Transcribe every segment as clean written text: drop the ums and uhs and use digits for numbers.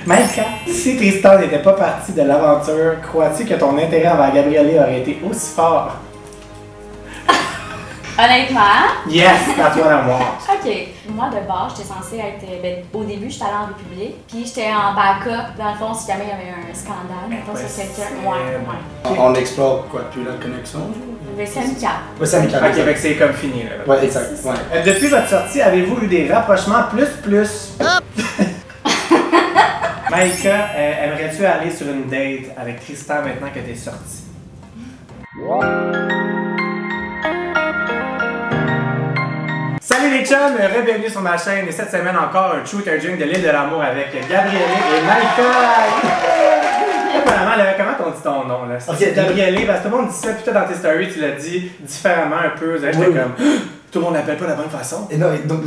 Maïka, si Tristan n'était pas parti de l'aventure, crois-tu que ton intérêt envers Gabrielle aurait été aussi fort? Honnêtement. Yes, that's what I want. OK. Moi, de base, j'étais censée être. Au début, j'étais allée en République. Puis j'étais en backup, dans le fond, si jamais il y avait un scandale. Mettons sur quelqu'un. Ouais. On explore quoi, plus la connexion? C'est amical. Ouais, c'est amical. Ok, fait que c'est comme fini là. Ouais, exact. Ouais. Depuis votre sortie, avez-vous eu des rapprochements plus? Maïka, aimerais-tu aller sur une date avec Tristan maintenant que t'es sortie? Salut les chums, bienvenue sur ma chaîne et cette semaine encore un Truth or Drink de l'île de l'amour avec Gabrielle et Maïka. Comment on dit ton nom là? C'est Gabrielle, parce que tout le monde dit ça, puis toi dans tes stories tu l'as dit différemment un peu, j'étais comme tout le monde l'appelle pas de la bonne façon. Et non, donc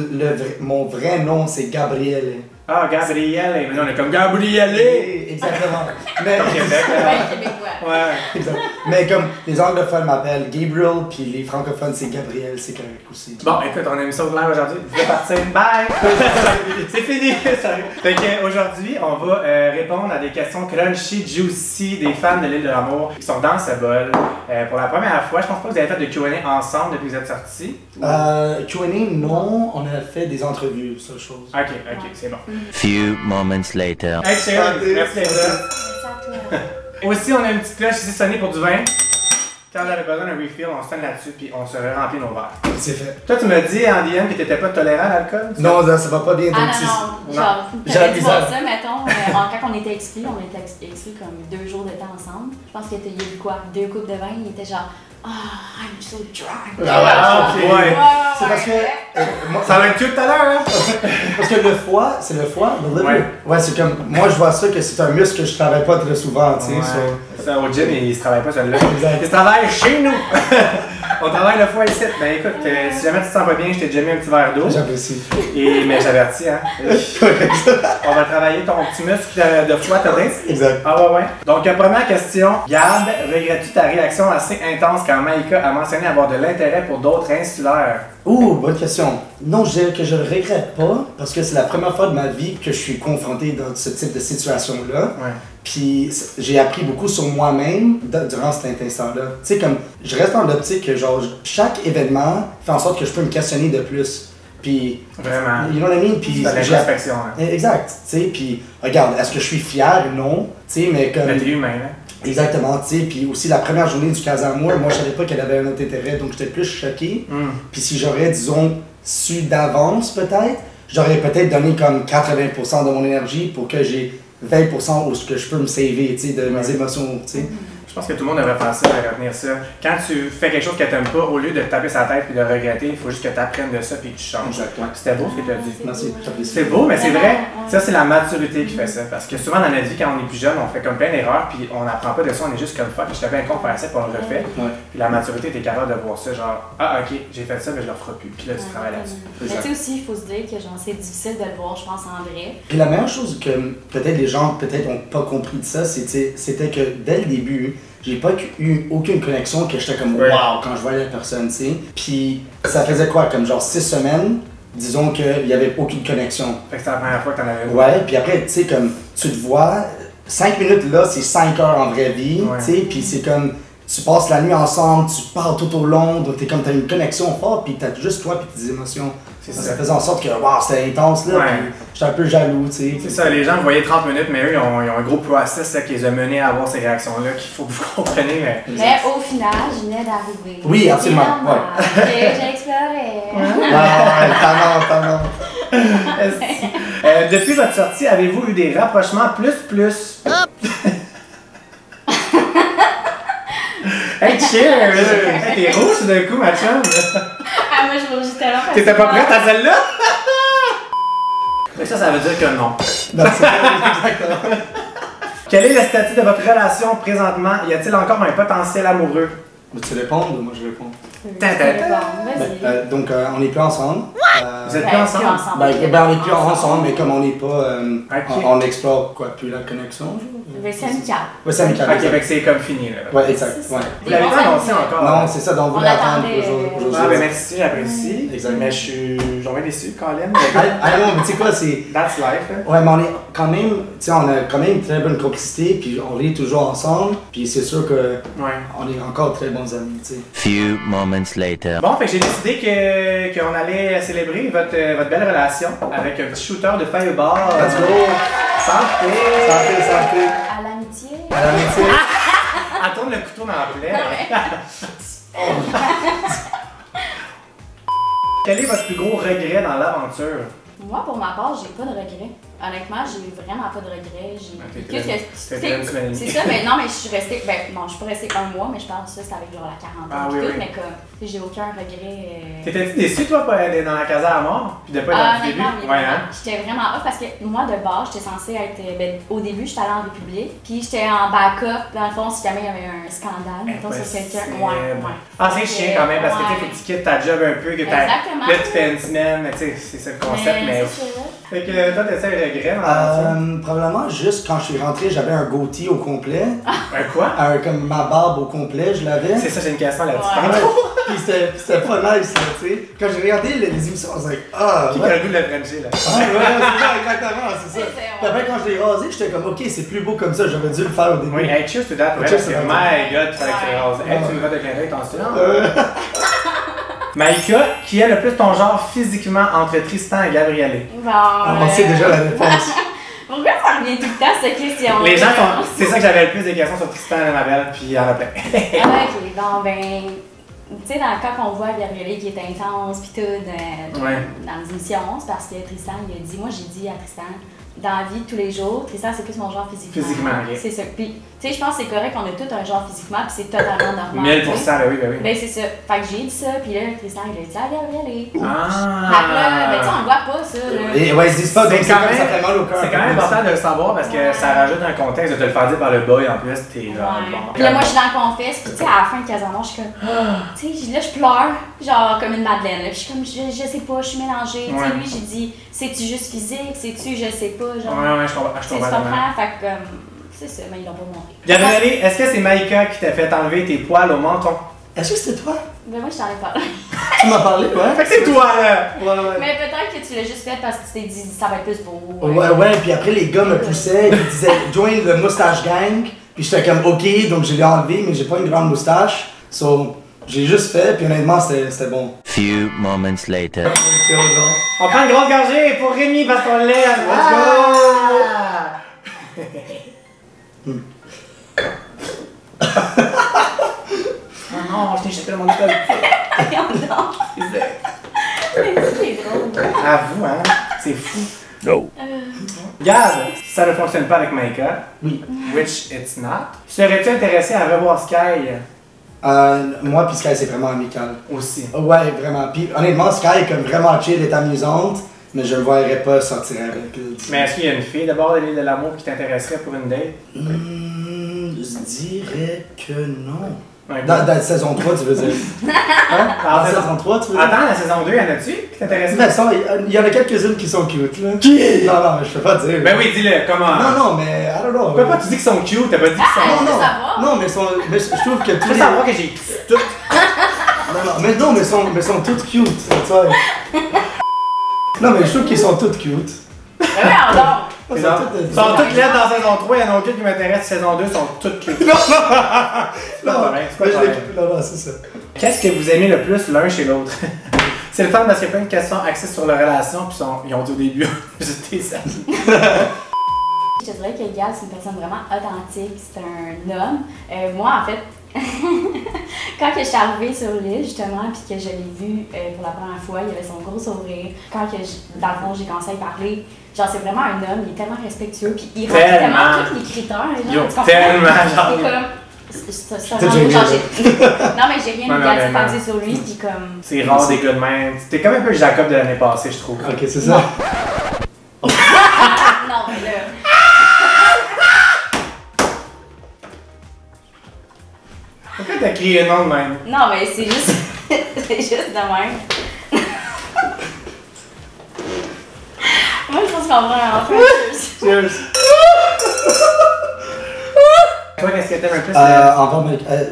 mon vrai nom c'est Gabrielle. Ah, Gabrielle, mais on est comme Gabrielle! Exactement. Mais au Québec, québécois. Ouais. Exact. Mais comme les anglophones m'appellent Gabriel, puis les francophones c'est Gabrielle, c'est correct aussi. Bon, écoute, on a mis ça au live aujourd'hui. Je vais partir. Bye! C'est fini! Fait qu'aujourd'hui, on va répondre à des questions crunchy, juicy des fans de l'île de l'amour qui sont dans ce bol. Pour la première fois, je pense pas que vous avez fait de Q&A ensemble depuis que vous êtes sortis. Q&A, non, on a fait des entrevues, seule chose. Ok, c'est bon. Few moments later. Hey, chérie, merci d'être là. Aussi, on a une petite cloche ici sonnée pour du vin. Quand on avait besoin d'un refill, on sonne là-dessus puis on se remplit nos verres. C'est fait. Toi, tu m'as dit en DM que t'étais pas tolérant à l'alcool? Non, ça va pas bien. Ah donc non, genre, t'avais dit ça, mettons, quand on était exclus, exclus comme 2 jours de temps ensemble. Je pense qu'il y a eu quoi, 2 coupes de vin, il était genre, I'm so drunk. Ah ouais, c'est parce que. Ça va être cute tout à l'heure, hein? Parce que le foie, c'est le foie, le liver. Ouais, c'est comme. Moi, je vois ça que c'est un muscle que je travaille pas très souvent, tu sais. Ça, au gym, il se travaille pas celui-là. Exact. Il se travaille chez nous! On travaille le foie ici. Ben écoute, si jamais tu te sens pas bien, je t'ai déjà mis un petit verre d'eau. J'apprécie. Mais j'avertis, hein. On va travailler ton petit muscle de foie, t'as dit? Exact. Ah ouais. Donc, première question. Gab, regrettes-tu ta réaction assez intense quand Maïka a mentionné avoir de l'intérêt pour d'autres insulaires? Bonne question. Non, je dirais que je ne regrette pas, parce que c'est la première fois de ma vie que je suis confronté dans ce type de situation-là. Ouais. Puis j'ai appris beaucoup sur moi-même durant cet instant-là. Tu sais, comme, je reste dans l'optique que, genre, chaque événement fait en sorte que je peux me questionner de plus. Puis, vraiment. You know what I mean? Puis, c'est de l'introspection, hein. Exact. Tu sais, puis, regarde, est-ce que je suis fier? Non. Tu sais, mais comme. Mais t'es humain, hein. Exactement, tu sais, puis aussi la première journée du Casamour, moi je savais pas qu'elle avait un autre intérêt, donc j'étais plus choqué. Puis si j'aurais, disons, su d'avance peut-être, j'aurais peut-être donné comme 80% de mon énergie pour que j'ai 20% où ce que je peux me saver, tu sais, de mes émotions, tu sais. Je pense que tout le monde devrait penser à retenir ça. Quand tu fais quelque chose que tu n'aimes pas, au lieu de te taper sa tête et de regretter, il faut juste que tu apprennes de ça et que tu changes. Exactement. C'était beau ce que tu as dit. Merci. C'est beau, mais c'est vrai. Ça, c'est la maturité qui fait ça. Parce que souvent dans notre vie, quand on est plus jeune, on fait comme plein d'erreurs puis on n'apprend pas de ça, on est juste comme fuck. J'étais bien con de faire ça puis on le refait. Puis la maturité, tu es capable de voir ça, genre, ok, j'ai fait ça, mais je le ferai plus. Puis là, tu travailles là-dessus. Mais tu sais aussi, il faut se dire que genre, c'est difficile de le voir, je pense, en vrai. Puis la meilleure chose que peut-être les gens n'ont pas compris de ça, c'était que dès le début, j'ai pas eu aucune connexion que j'étais comme wow quand je voyais la personne, tu sais. Puis ça faisait quoi, comme genre 6 semaines, disons qu'il y avait aucune connexion. Fait que c'est la première fois que t'en avais vu. Ouais, puis après, tu sais, comme tu te vois, 5 minutes là, c'est 5 heures en vraie vie, tu sais, puis c'est comme tu passes la nuit ensemble, tu parles tout au long, donc t'as une connexion forte, puis t'as juste toi puis tes émotions. Ça faisait en sorte que wow, c'était intense là, puis j'étais un peu jaloux, tu sais. C'est ça, les gens voyaient 30 minutes, mais eux, ils ont un gros process là, qui les a menés à avoir ces réactions-là qu'il faut que vous compreniez. Mais au final, je venais d'arriver. Oui, absolument. Ouais. J'ai exploré. T'en Depuis votre sortie, avez-vous eu des rapprochements plus? Hey, cheers! Hey, t'es rouge d'un coup, ma chum! Ah, moi, je rougis tellement. T'étais pas prête à celle-là? Mais ça veut dire que non. Non, c'est exactement. Quel est le statut de votre relation présentement? Y a-t-il encore un potentiel amoureux? Veux-tu répondre ou moi je réponds? Donc, on n'est plus ensemble. Vous êtes plus ensemble? On n'est plus ensemble, mais comme on n'est pas. On explore quoi, plus la connexion? C'est amical. Oui, c'est amical. Ok, fait que c'est comme fini là. Ouais, exact. Ouais. Vous l'avez pas annoncé encore? Non, c'est ça, donc vous voulez attendre aujourd'hui. Ah, ben merci, j'apprécie. Exact. Mais je suis. J'en ai déçu, Colin. Ah non, mais tu sais quoi, c'est. That's life, hein? Ouais, mais quand même, tu sais, on a quand même une très bonne complicité, puis on rit toujours ensemble, puis c'est sûr que on est encore très bons amis, tu sais. Few moments later. Bon, fait que j'ai décidé qu'on allait célébrer votre belle relation avec un petit shooter de Fireball. Let's go! Santé! Santé, santé! À l'amitié. À l'amitié! Elle tourne le couteau dans la plaie. Quel est votre plus gros regret dans l'aventure? Moi, pour ma part, j'ai pas de regrets. Honnêtement, j'ai vraiment pas de regrets. C'est ça, mais non, mais je suis restée. Ben, non, je suis pas restée un mois, mais je pense que ça, c'est avec genre la quarantaine et tout, mais comme, j'ai aucun regret. T'étais-tu déçue, toi, d'être dans la casa à mort? Puis de pas être dans le début? Ouais, hein? J'étais vraiment off parce que moi, de base, j'étais censée être. Ben, au début, j'étais allée en République, puis j'étais en backup, dans le fond, si jamais il y avait un scandale, mettons, sur quelqu'un. Ouais. Ah, c'est chiant quand même, parce que tu quittes ta job un peu, que là, tu fais une semaine, mais tu sais, c'est ça le concept, mais. Fait que toi, t'as-tu un regret dans l'aventure? Probablement juste quand je suis rentré, j'avais un goatee au complet. Un quoi? Comme ma barbe au complet, je l'avais. C'est ça, j'ai une question là-dessus. Puis c'était pas nice, là, tu sais. Quand j'ai regardé les émissions, on se disait, ah, qui a le goût de le Frencher, là? Ouais, c'est ça, exactement, c'est ça. Puis après, quand je l'ai rasé, j'étais comme, ok, c'est plus beau comme ça, j'aurais dû le faire au début. Oui, hey, cheers to that, parce que my god, il fallait que tu le rases. Hey, tu me vas de clin d'œil, t'en silence. Maïka, qui est le plus ton genre physiquement entre Tristan et Gabrielle? On sait déjà la réponse. Pourquoi ça revient tout le temps cette question? Les gens sont. C'est ça que j'avais le plus de questions sur Tristan et Mabel, puis il y en a plein. Ok, bon ben. Tu sais, quand on voit Gabrielle qui est intense, pis tout, dans les émissions, c'est parce que Tristan, il a dit, moi j'ai dit à Tristan, dans la vie de tous les jours, Tristan c'est plus mon genre physiquement. Physiquement, oui. C'est ça. Puis, tu sais, je pense que c'est correct qu'on a tout un genre physiquement, puis c'est totalement normal. 1000%, ben oui, ben oui. Ben c'est ça. Fait que j'ai dit ça, puis là, Tristan, il a dit, ah, Gabrielle. Ah! Après, ben tu sais, on le voit pas, ça. Là. Et ouais, ils disent pas, donc ça fait mal au cœur. C'est quand même important de le savoir parce que ça rajoute un contexte de te le faire dire par le boy en plus, t'es genre bon. Puis là, moi, je suis dans le confesse, puis tu sais, à la fin de Casamance, je suis comme, tu sais, là, je pleure, genre comme une madeleine, là. Puis je suis comme, je sais pas, je suis mélangée. Tu sais, lui, j'ai dit, c'est-tu juste physique, c'est-tu, je sais pas, genre. Ouais, je comprends. Tu comprends, fait que, c'est ça, mais ils l'ont pas montré. Gabrielle, est-ce que c'est Maïka qui t'a fait enlever tes poils au menton? Est-ce que c'était toi? Ben moi, je t'en ai parlé. Tu m'as parlé, ouais? Fait que c'est toi, là! Ouais. Mais peut-être que tu l'as juste fait parce que tu t'es dit, ça va être plus beau. Ouais, puis après, les gars me poussaient, ils disaient, join le moustache gang. Puis j'étais comme, ok, donc je l'ai enlevé, mais j'ai pas une grande moustache. So, j'ai juste fait, puis honnêtement, c'était bon. Few moments later. On prend une grosse gorgée pour Rémi parce qu'on l'aime! Let's go! Oh non, je t'ai jeté mon école. Non. C'est drôle. Avoue, hein? C'est fou. No. Gab, si ça ne fonctionne pas avec Maïka, Oui. which it's not, serais-tu intéressé à revoir Sky? Moi puis Sky, c'est vraiment amical. Aussi. Ouais, vraiment. Puis honnêtement, Sky est comme vraiment chill, est amusante, mais je ne verrais pas sortir avec elle. Mais est-ce qu'il y a une fille d'abord de l'île de l'amour qui t'intéresserait pour une date? Je dirais que non. Ouais, Dans la saison 3, tu veux dire? Hein? Dans la saison 3, tu veux dire? Attends, la saison 2, y en a-tu qui t'intéressent? Il y en a quelques-unes qui sont cute, là. Qui? Non, mais je peux pas dire. Ben oui, dis-le, comment? Non, mais I don't know. Pourquoi pas tu dis qu'ils sont cute, t'as pas dit qu'ils sont... Non, mais je trouve que tous Tu veux les... savoir que j'ai tout... mais sont toutes cute, tu vois. Non, mais je trouve qu'ils sont toutes cute. Mais alors! Ils sont toutes laides dans saison 3, il y en a aucune qui m'intéresse, saison 2 sont toutes cute. Non, c'est ça. Qu'est-ce que vous aimez le plus l'un chez l'autre? C'est le fun parce qu'il y a plein de questions axées sur leur relation, puis ils ont dit au début, j'étais ça. Je te dirais que Gab, c'est une personne vraiment authentique, c'est un homme. Moi, en fait, quand je suis arrivée sur l'île, justement, puis que je l'ai vu pour la première fois, il avait son gros sourire. Quand dans le fond, j'ai commencé à y parler, genre, c'est vraiment un homme, il est tellement respectueux, puis il remplit tellement tous les critères. Genre, tellement, genre... C'est un homme, genre, non, mais j'ai rien négatif à dire sur lui, puis comme... C'est rare des gars de même. T'es comme un peu Jacob de l'année passée, je trouve. Ok, c'est ça. Non, mais là... Pourquoi t'as crié non de même? Non, mais c'est juste... c'est juste de même. Moi, je pense qu'on va en faire. Cheers! Toi, qu'est-ce que t'aimes un peu?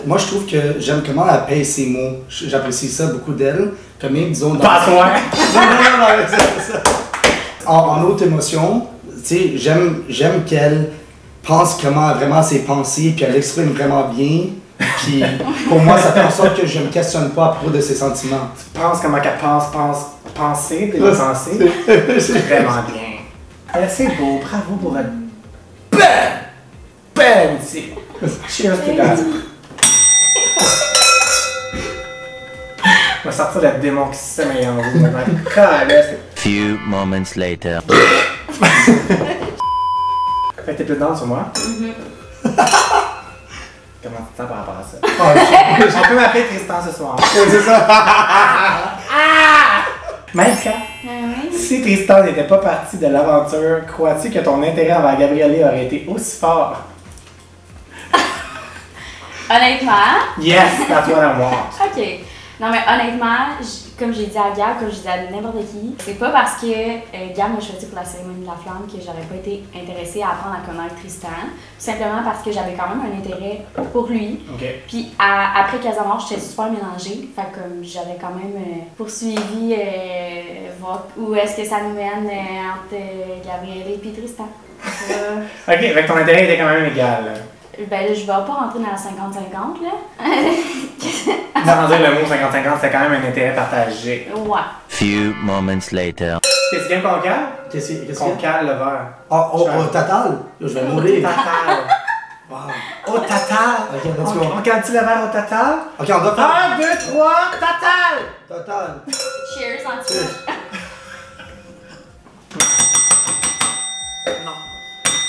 Moi, je trouve que j'aime comment elle paye ses mots. J'apprécie ça beaucoup d'elle. Comme même, disons... Pas toi! Non, c'est ça. En haute émotion, sais, j'aime qu'elle pense comment vraiment ses pensées, puis elle l'exprime vraiment bien. Puis pour moi, ça fait en sorte que je me questionne pas à propos de ses sentiments. Tu penses comment qu'elle penser des pensées. C'est vraiment bien. C'est beau, bravo pour votre belle amitié. Cheers to that. On va sortir le démon qui sommeille en vous maintenant. Few moments later. Fait que t'es plus dedans sur moi? Comment tu te sens par rapport à ça? On peut m'appeler Tristan ce soir. C'est ça. Maïka, si Tristan n'était pas parti de l'aventure, crois-tu que ton intérêt envers Gabrielle aurait été aussi fort? Honnêtement. Yes, that's what I want. OK. Non, mais honnêtement, comme j'ai dit à Gab, comme je dis à n'importe qui, c'est pas parce que Gab m'a choisi pour la cérémonie de la flamme que j'aurais pas été intéressée à apprendre à connaître Tristan. Simplement parce que j'avais quand même un intérêt pour lui. Okay. Puis après Casamance, j'étais super mélangée. Fait comme j'avais quand même poursuivi voir où est-ce que ça nous mène entre Gabrielle et puis Tristan. Ok, fait que ton intérêt était quand même égal. Ben là, je vais pas rentrer dans la 50-50 là. Sans dire le mot 50-50, c'est quand même un intérêt partagé. Ouais. Few moments later. T'es bien qu'on cale? Qu'est-ce Qu'on qu'il y a? cale le verre. Au total? Je vais mourir. Total. Wow. Au total. Ok, let's go. On cale-tu le verre au total? Ok, on doit faire. 1, 2, 3, total! Total. Cheers en dessous. Non.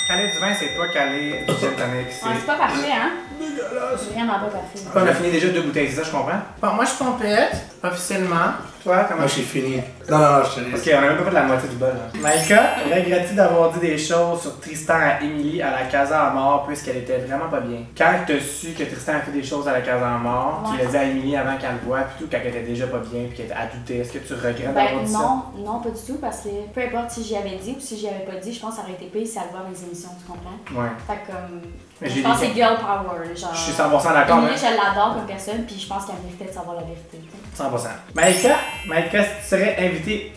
Caler du vin, c'est pas caler du gin tonic. C'est pas parfait, hein? dégueulasse. C'est vraiment pas parfait. On a fini déjà 2 bouteilles, c'est ça, je comprends? Bon, moi, je pompette, officiellement. Toi, comment? Moi, j'ai fini. Non, je tenais. Ok, on a même pas fait la moitié du bol. Hein. Maïka, regrettes-tu d'avoir dit des choses sur Tristan à Émilie à la Casa à mort puisqu'elle était vraiment pas bien? Quand t'as su que Tristan a fait des choses à la Casa à mort, tu l'as dit à Émilie avant qu'elle le voie, plutôt quand elle était déjà pas bien puis qu'elle a douté, est-ce que tu regrettes d'avoir dit ça? Non, pas du tout, parce que peu importe si j'y avais dit ou si j'y avais pas dit, je pense que ça aurait été pire si elle le voit dans les émissions, tu comprends? Ouais. Fait comme. Mais Je pense que c'est girl power. Genre, je suis 100% d'accord. Émilie, je l'adore comme personne, puis je pense qu'elle méritait de savoir la vérité. 100%. Maïka, si tu serais invitée.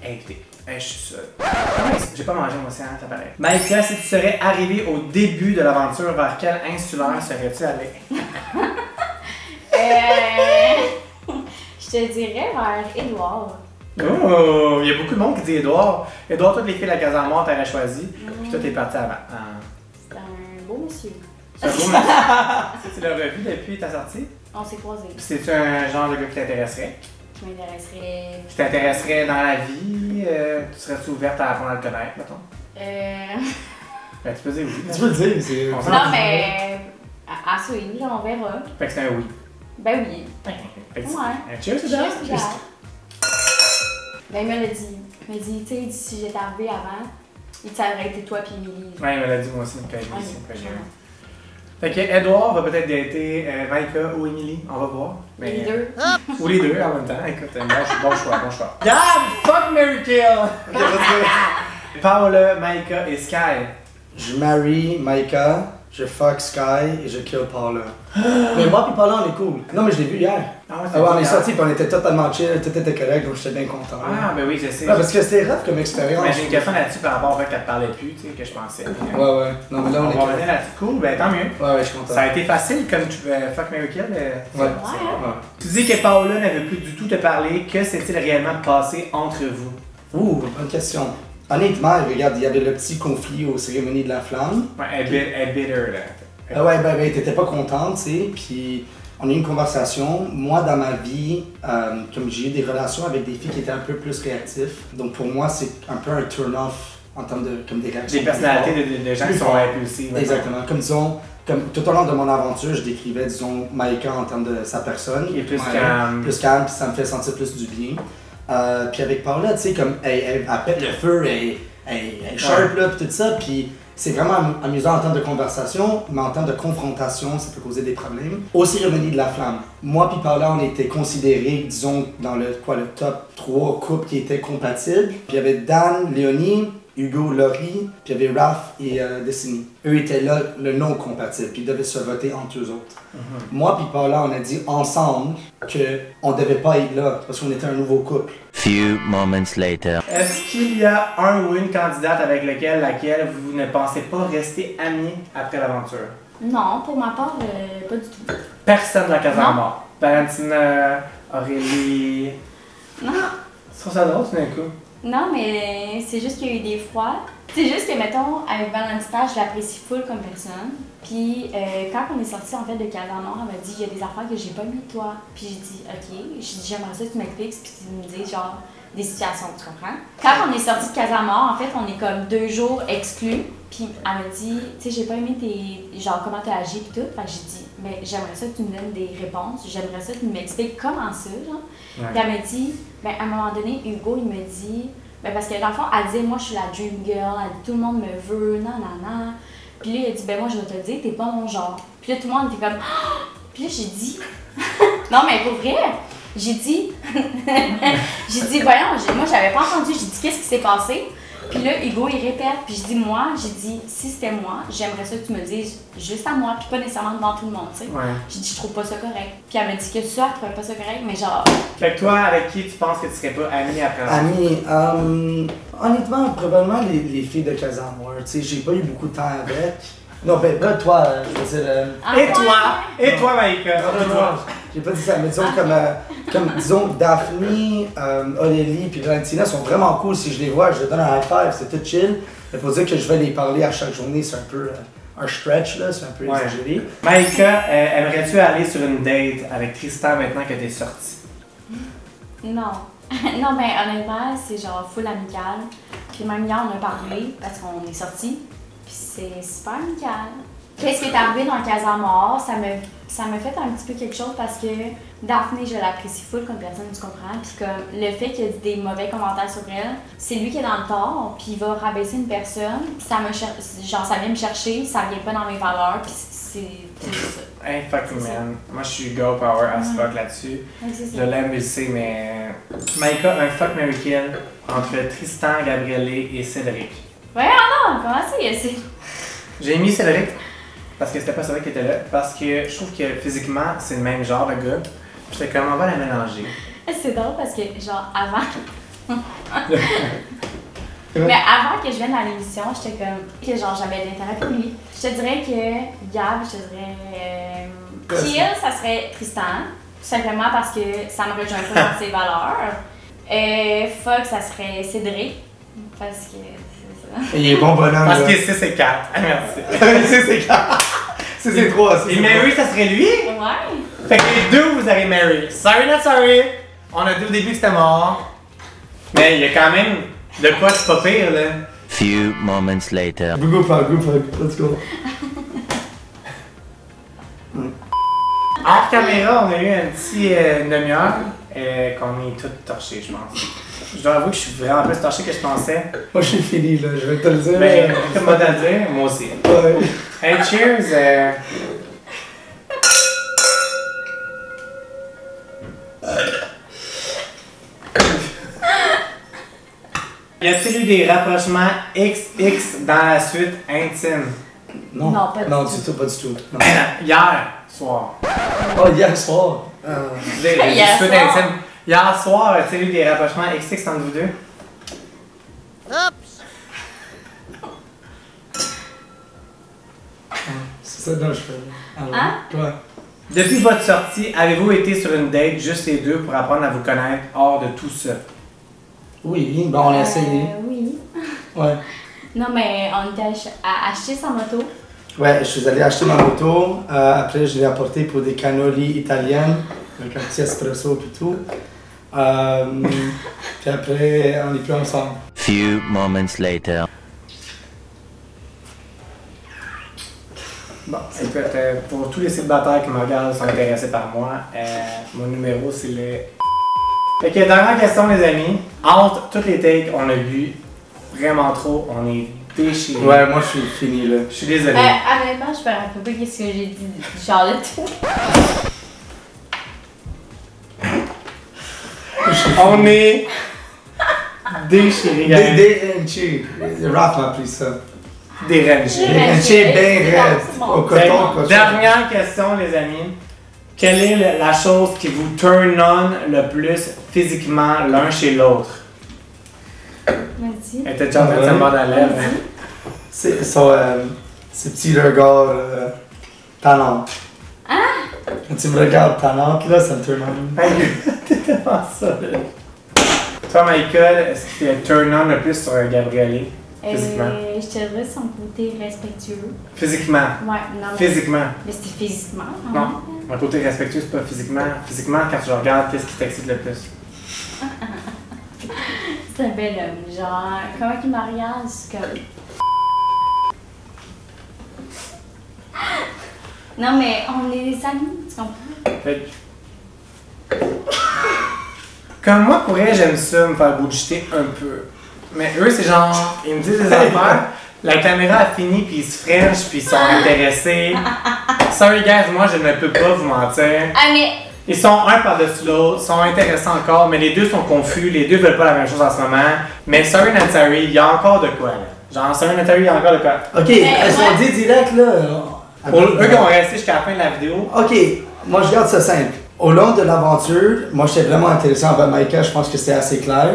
Je suis seule. J'ai pas mangé moi aussi, hein, ça paraît. Maïka, si tu serais arrivée au début de l'aventure, vers quel insulaire serais-tu allée? Je te dirais vers Édouard. Oh, il y a beaucoup de monde qui dit Édouard. Édouard, toutes les filles de la Casa Mort t'aurais choisi, puis toi t'es parti avant. C'est un beau monsieur. C'est un beau monsieur. Tu l'as revu depuis ta sortie? On s'est croisés. Puis c'est-tu un genre de gars qui t'intéresserait? Qui m'intéresserait. Qui t'intéresserait dans la vie? Tu serais-tu ouverte à apprendre à le connaître, mettons? Ben, tu peux dire oui. Tu peux le dire, c'est. On s'en Non, fout. mais. À suivre, là, on verra. Fait que c'est un oui. Ben oui. Fait que Ouais. cheers, c'est Cheers, ça? Gab. Ben, il me l'a dit. Il m'a dit, tu sais, si j'étais arrivée avant, ça aurait été toi puis Émilie. Ouais, il me l'a dit moi aussi, quand je Ouais, ici. ouais. Fait que Edouard va peut-être dater Maïka ou Émilie, on va voir. Mais, Les deux. Ou les deux en même temps. Écoute, bon choix. God, fuck Mary Kill! Paola, Maïka et Sky. Je marie Maïka, je fuck Sky et je kill Paula. Mais moi pis Paula, on est cool. Non, mais je l'ai vu hier. Ah ouais, Ah ouais, on est sortis pis on était totalement chill, tout était correct, donc j'étais bien content. Ah, ben oui, je sais. Ouais, parce que c'était rough comme expérience. Mais j'ai une question là-dessus par rapport au fait qu'elle te parlait plus, tu sais, que je pensais. Ouais. Non, mais là, On on est va correct. revenir là-dessus. Cool, ben tant mieux. Ouais, je suis content. Ça a été facile comme tu fuck Mary Kill. Ouais. Ouais. Tu dis que Paola n'avait plus du tout te parler. Que s'est-il réellement passé entre vous? Ouh, bonne question. Honnêtement, regarde, il y avait le petit conflit aux cérémonies de la flamme. Ouais, elle est bitter, là. Ah ouais, ben, t'étais pas contente, tu sais, puis on a eu une conversation. Moi, dans ma vie, comme j'ai eu des relations avec des filles qui étaient un peu plus réactives, donc pour moi, c'est un peu un turn-off en termes de comme des réactions. Des personnalités de gens qui Plus sont fort. impulsives. Exactement. Comme disons, comme tout au long de mon aventure, je décrivais, disons, Maïka en termes de sa personne. Qui est plus Ouais, calme. Plus calme, puis ça me fait sentir plus du bien. Puis avec Paula, tu sais, comme elle pète le feu, elle est sharp, là, puis tout ça, puis c'est vraiment amusant en termes de conversation, mais en termes de confrontation, ça peut causer des problèmes. Aux cérémonies de la flamme, moi puis Paula, on était considérés, disons, dans le top 3 couples qui étaient compatibles. Puis il y avait Dan, Léonie, Hugo, Laurie, puis il y avait Raph et Destiny. Eux étaient là, le non compatible, puis ils devaient se voter entre eux autres. Moi puis Paula, on a dit ensemble qu'on devait pas être là, parce qu'on était un nouveau couple. Few moments later. Est-ce qu'il y a un ou une candidate avec laquelle vous ne pensez pas rester amis après l'aventure? Non, pour ma part, pas du tout. Personne de la Casa Non. Amor. Valentina, Aurélie. Non. Je trouve ça drôle tout d'un coup. Non, mais c'est juste qu'il y a eu des fois. C'est juste que, mettons, avec Valentina, je l'apprécie full comme personne. Puis, quand on est sorti en fait de Casamance, elle m'a dit: il y a des affaires que j'ai pas mis de toi. Puis j'ai dit: ok. J'ai dit: j'aimerais ça que tu m'expliques, puis tu me dis genre des situations, tu comprends? Quand on est sorti de Casamance, en fait, on est comme 2 jours exclus. Puis elle m'a dit: tu sais, j'ai pas aimé tes. Genre, comment t'as agi, puis tout. Fait que j'ai dit: mais j'aimerais ça que tu me donnes des réponses. J'aimerais ça que tu m'expliques comment ça, genre. Ouais. Puis elle m'a dit: ben, à un moment donné, Hugo, il me dit. Ben, parce que dans le fond, elle disait: moi, je suis la dream girl. Elle dit: tout le monde me veut, nan, nan, nan. Puis là, il a dit: ben, moi, je vais te le dire, t'es pas mon genre. Puis là, tout le monde était comme: ah! Puis là, j'ai dit: non, mais pour vrai, j'ai dit, voyons, moi, j'avais pas entendu. J'ai dit: qu'est-ce qui s'est passé? Puis là, Hugo, il répète. Puis je dis: moi, j'ai dit, si c'était moi, j'aimerais ça que tu me le dises juste à moi, puis pas nécessairement devant tout le monde, tu sais. Ouais. J'ai dit: je trouve pas ça correct. Puis elle m'a dit que ça, elle trouvait pas ça correct, mais genre. Fait que toi, avec qui tu penses que tu serais pas amie après l'aventure? Amis, honnêtement, probablement les filles de Casamore. Tu sais, j'ai pas eu beaucoup de temps avec. Non, ben, toi, je veux dire. Ah, Et ouais. toi? Et toi, Maïka? Non, j'ai pas dit ça, mais disons comme disons Daphne, Aurélie puis Valentina sont vraiment cool. Si je les vois, je leur donne un high five, c'est tout chill. Il faut dire que je vais les parler à chaque journée, c'est un peu un stretch là, c'est un peu Ouais. exagéré. Maïka, aimerais-tu aller sur une date avec Tristan maintenant que t'es sortie? Non. Non, ben honnêtement, c'est genre full amical. Puis même hier, on a parlé parce qu'on est sortis. Puis c'est super amical. Qu'est-ce qui est arrivé dans le Casamore? Ça me fait un petit peu quelque chose parce que Daphné, je l'apprécie full comme personne, tu comprends? Puis comme le fait qu'il y ait des mauvais commentaires sur elle, c'est lui qui est dans le tort, puis il va rabaisser une personne. Puis ça ça vient me chercher, ça vient pas dans mes valeurs, puis c'est ça. Hey, fuck you, man. Moi, je suis girl power as fuck là-dessus. Ouais, c'est Je ça. l'aime, je le sais, mais. Maïka, un fuck Mary Kill entre Tristan, Gabrielle et Cédric. Ouais, ah non, comment ça, c'est. J'ai mis Cédric parce que c'était pas Cédric qui était là, parce que je trouve que physiquement, c'est le même genre de gars. J'étais comme, on va la mélanger. C'est drôle parce que, genre, avant. Mais avant que je vienne à l'émission, j'étais comme. Que genre, j'avais de l'intérêt pour lui. Je te dirais que Gab, je te dirais. Kill, ça serait Tristan. Tout simplement parce que ça me rejoint pas dans ses valeurs. Fuck, ça serait Cédric. Parce que. C'est ça. Et il est bon bonhomme. Parce là. que 6 c'est 4. Ah, merci. 6 c'est 4. 6 c'est 3. Et Mary, ça serait lui? Ouais. Fait que les deux, vous avez Mary. Sorry, not sorry. On a dit au début que c'était mort. Mais il y a quand même de quoi c'est pas pire, là. Few moments later. Group hug, let's go. Hors caméra, on a eu un petit demi-heure qu'on est tout torché, je pense. Je dois avouer que je suis vraiment plus torché que je pensais. Moi je suis fini là, je vais te le dire. Mais comme moi de le dire, moi aussi. Ouais. Hey, cheers! Y a-t-il eu des rapprochements XX dans la suite intime? Non, Non, pas du non, tout. du tout, pas du tout. Non. Hier soir. Oh, hier soir. Hier soir. intime. Hier soir, y a-t-il eu des rapprochements XX entre vous deux? C'est ça dont je fais. Alors, Hein? Toi. Depuis votre sortie, avez-vous été sur une date juste les deux pour apprendre à vous connaître hors de tout ça? Oui, bon, on a essayé. Oui. Ouais. Non, mais on était à acheter sa moto. Ouais, je suis allé acheter ma moto. Après, je l'ai apporté pour des cannolis italiennes, avec un petit espresso et tout. Puis après, on n'est plus ensemble. Few moments later. Bon, écoute, pour tous les célibataires qui me regardent sont intéressés par moi, mon numéro c'est le... Fait que dernière question les amis, entre toutes les takes, on a bu vraiment trop, on est déchirés. Ouais, moi je suis fini là. Je suis désolé. Honnêtement, je me rappelle pas qu'est-ce que j'ai dit. Charlotte. On est Déchiré, Des Renchi. Raph m'a appris ça. Des Renchi. Des Renchi bien raides. Au coton, cochon. Dernière question, les amis. Quelle est la chose qui vous turn on le plus physiquement l'un chez l'autre? Vas-y. Elle était déjà en train de se mordre la lèvre. C'est ces petits regards tannants. Quand tu me regardes tannante, là, ça me turn on. T'es tellement ça. Toi, Michael, est-ce que tu turn on le plus sur Gabrielle? Physiquement. Je te dirais son côté respectueux. Physiquement. Ouais, non. Mais, Physiquement. mais c'était physiquement. Non. Mon côté respectueux, c'est pas physiquement. Physiquement, quand je regarde, qu'est-ce qui t'excite le plus? C'est un bel homme. Genre, comment il me regarde, c'est comme. Non, mais on est des amis, tu comprends? Fait que- Comme moi, pour elle, j'aime ça, me faire bullshiter un peu. Mais eux, c'est genre, ils me disent des affaires, la caméra a fini, puis ils se frenchent, puis ils sont intéressés. Sorry guys, moi, je ne peux pas vous mentir. Ah, mais. Ils sont un par-dessus l'autre, sont intéressants encore, mais les deux sont confus, les deux veulent pas la même chose en ce moment. Mais sorry not sorry, il y a encore de quoi, là. Genre, sorry not sorry, il y a encore de quoi. Ok, elles sont dit direct, là. Pour eux qui ont resté jusqu'à la fin de la vidéo, Ok, moi je garde ça simple. Au long de l'aventure, moi j'étais vraiment intéressant envers Maïka, je pense que c'était assez clair.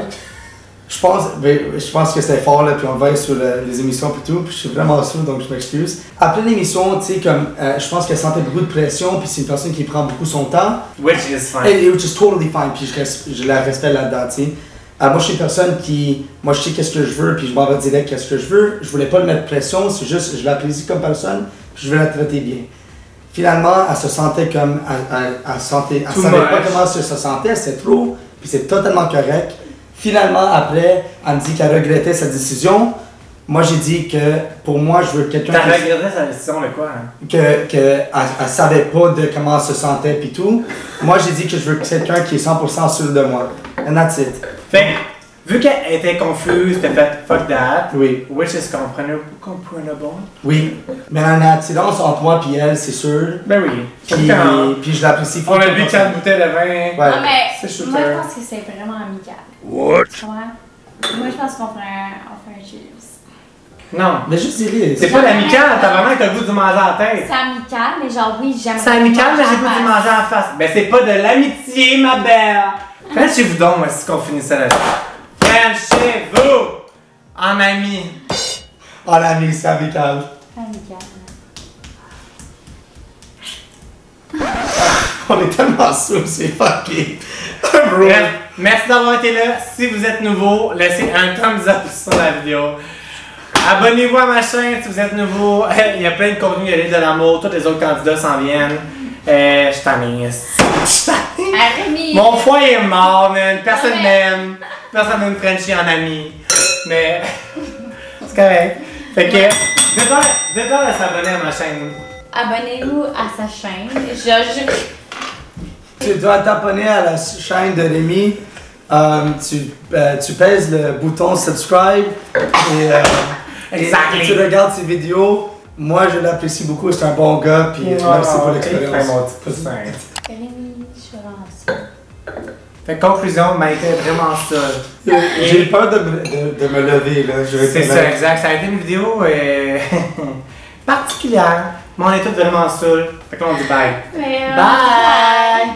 Je pense que c'était fort, là, puis on va sur les émissions et tout, puis je suis vraiment sûr, donc je m'excuse. Après l'émission, tu sais, comme, je pense qu'elle sentait beaucoup de pression, puis c'est une personne qui prend beaucoup son temps. which is fine. Which is totally fine, puis je la respecte là-dedans, tu sais. Moi, je suis une personne qui, moi, je sais qu'est-ce que je veux, puis je m'en vais direct qu'est-ce que je veux. Je voulais pas lui mettre pression, c'est juste, je l'apprécie comme personne, puis je veux la traiter bien. Finalement, elle se sentait comme, elle savait pas comment elle se sentait, c'est trop, puis c'est totalement correct. Finalement, après, elle me dit qu'elle regrettait sa décision. Moi, j'ai dit que, pour moi, je veux quelqu'un T'as regretté sa décision de quoi, hein? elle savait pas de comment elle se sentait puis tout. Moi, j'ai dit que je veux quelqu'un qui est 100% sûr de moi. And that's it. Fait que, vu qu'elle était confuse, t'as fait fuck that, Oui. which is comprenable. Oui. Mais un attirance entre moi et elle, c'est sûr. Ben oui. Puis je l'apprécie. On a bu 4 bouteilles de vin. Ouais. Non, mais. C'est shooter. Moi, je pense que c'est vraiment amical. What? Tu comprends? Moi, je pense qu'on fait un cheers. Non. Mais juste dire. C'est pas l'amical, t'as vraiment que le goût de manger à la tête. C'est amical, mais genre, oui, j'aime. C'est amical, mais j'ai le goût de manger en face. Ben c'est pas de l'amitié, ma belle. Frenchez-vous donc, moi, si on finissait là-dessus. Frenchez-vous! En ami. Oh l'ami, c'est amical. Amical. On est tellement saoul, c'est fucké. Bref, merci d'avoir été là. Si vous êtes nouveau, laissez un thumbs up sur la vidéo. Abonnez-vous à ma chaîne si vous êtes nouveau. Il y a plein de contenu, il y a l'île de l'amour, tous les autres candidats s'en viennent. Je suis tanné. Mon foie est mort, man. Personne m'aime. Personne n'aime Frenchie en ami. Mais c'est correct. Fait que, dites-leur de s'abonner à ma chaîne. Abonnez-vous à sa chaîne. Tu dois t'abonner à la chaîne de Rémi. Tu pèses le bouton subscribe et tu regardes ses vidéos. Moi, je l'apprécie beaucoup, c'est un bon gars, puis merci pour l'expérience. Mon petit poussin. Rémi, je suis vraiment ça. Fait que conclusion, Mike est vraiment ça. J'ai peur de me lever, là. C'est ça, exact. Ça a été une vidéo particulière, mais on est tous vraiment saouls. Fait que là, on dit bye. Mais, Bye!